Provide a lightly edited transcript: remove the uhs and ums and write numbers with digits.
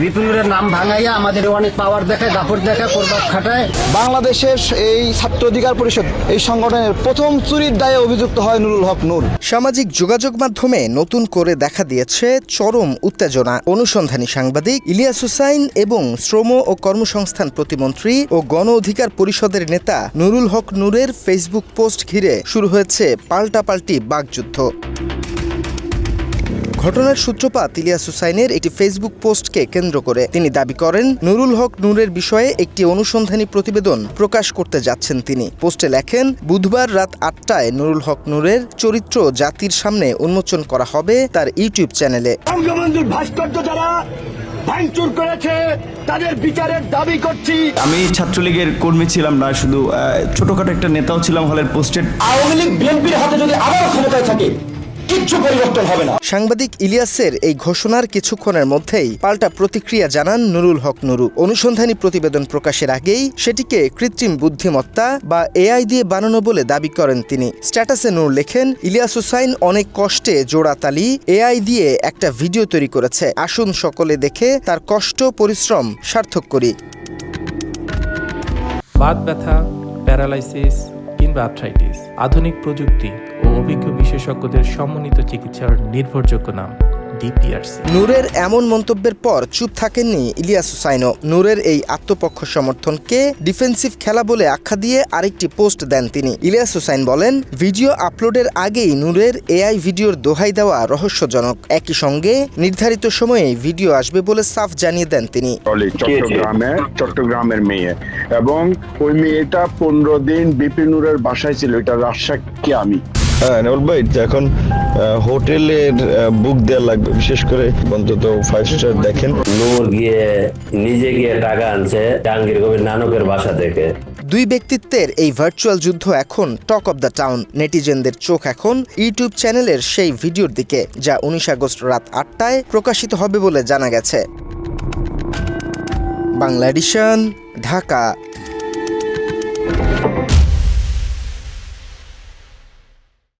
বিপিনুরের নাম ভাঙাইয়া আমাদের অনেক পাওয়ার দেখায়, দাপট দেখায়, প্রভাব খাটায়। বাংলাদেশের এই ছাত্র অধিকার পরিষদ এই সংগঠনের প্রথম চুরির দায়ে অভিযুক্ত হয় নুরুল হক নূর। সামাজিক যোগাযোগ মাধ্যমে নতুন করে দেখা দিয়েছে চরম উত্তেজনা। অনুসন্ধানী সাংবাদিক ইলিয়াস হুসাইন এবং শ্রম ও কর্মসংস্থান প্রতিমন্ত্রী ও গণ অধিকার পরিষদের নেতা নুরুল হক নূরের ফেসবুক পোস্ট ঘিরে শুরু হয়েছে পাল্টাপাল্টি বাকযুদ্ধ। ঘটনার সূত্রপাত ইলিয়াস হুসাইনের একটি ফেসবুক পোস্টকে কেন্দ্র করে। তিনি দাবি করেন নুরুল হক নূরের বিষয়ে একটি অনুসন্ধানী প্রতিবেদন প্রকাশ করতে যাচ্ছেন তিনি। পোস্টে লেখেন, বুধবার রাত ৮টায় নুরুল হক নূরের চরিত্র জাতির সামনে উন্মোচন করা হবে তার ইউটিউব চ্যানেলে। বঙ্গবন্ধুর ভাস্কর্য যারা ভাঙচুর করেছে তাদের বিচারের দাবি করছি। আমি ছাত্রলীগের কর্মী ছিলাম না, শুধু ছোটখাটো একটা নেতাও ছিলাম হলের পোস্টেড। আওয়ামী লীগ বিএনপির হাতে যদি আবার ক্ষমতায় থাকে কিচ্ছু পরিবর্তন হবে না। সাংবাদিক ইলিয়াসের এই ঘোষণার কিছুক্ষণের মধ্যেই পাল্টা প্রতিক্রিয়া জানান নুরুল হক নুরু। অনুসন্ধানী প্রতিবেদন প্রকাশের আগেই সেটিকে কৃত্রিম বুদ্ধিমত্তা বা এআই দিয়ে বানানো বলে দাবি করেন তিনি। স্ট্যাটাসে নূর লেখেন, ইলিয়াস হুসাইন অনেক কষ্টে জোড়াতালি এআই দিয়ে একটা ভিডিও তৈরি করেছে। আসুন সকলে দেখে তার কষ্ট পরিশ্রম সার্থক করি। বাত ব্যথা, প্যারালাইসিস কিংবা আর্থ্রাইটিস, আধুনিক প্রযুক্তি ও অভিজ্ঞ বিশেষজ্ঞদের সমন্বিত চিকিৎসার নির্ভরযোগ্য নাম ডিপিআরসি। নূরের এমন মন্তব্যের পর চুপ থাকেননি ইলিয়াস হুসাইনও। নূরের এই আত্মপক্ষ সমর্থনকে ডিফেন্সিভ খেলা বলে আখ্যা দিয়ে আরেকটি পোস্ট দেন তিনি। ইলিয়াস হুসাইন বলেন, ভিডিও আপলোডের আগেই নূরের এআই ভিডিওর দোহাই দেওয়া রহস্যজনক। একই সঙ্গে নির্ধারিত সময়ে ভিডিও আসবে বলে সাফ জানিয়ে দেন তিনি। চট্টগ্রামের মেয়ে, এবং ওই মেয়েটা 15 দিন বিপিনুরের বাসায় ছিল। এটা রাজশাহী আমি। হ্যাঁ নেউল ভাই, এখন হোটেলের বুক দেওয়া লাগবে, বিশেষ করে অন্তত 5 স্টার দেখেন। নূর নিজে গিয়ে টাকা আনছে জাহাঙ্গীর কবির নানকের বাসা থেকে। দুই ব্যক্তিত্বের এই ভার্চুয়াল যুদ্ধ এখন টক অব দ্য টাউন। নেটিজেনদের চোখ এখন ইউটিউব চ্যানেলের সেই ভিডিওর দিকে, যা 19 আগস্ট রাত 8টায় প্রকাশিত হবে বলে জানা গেছে। বাংলা এডিশন, ঢাকা।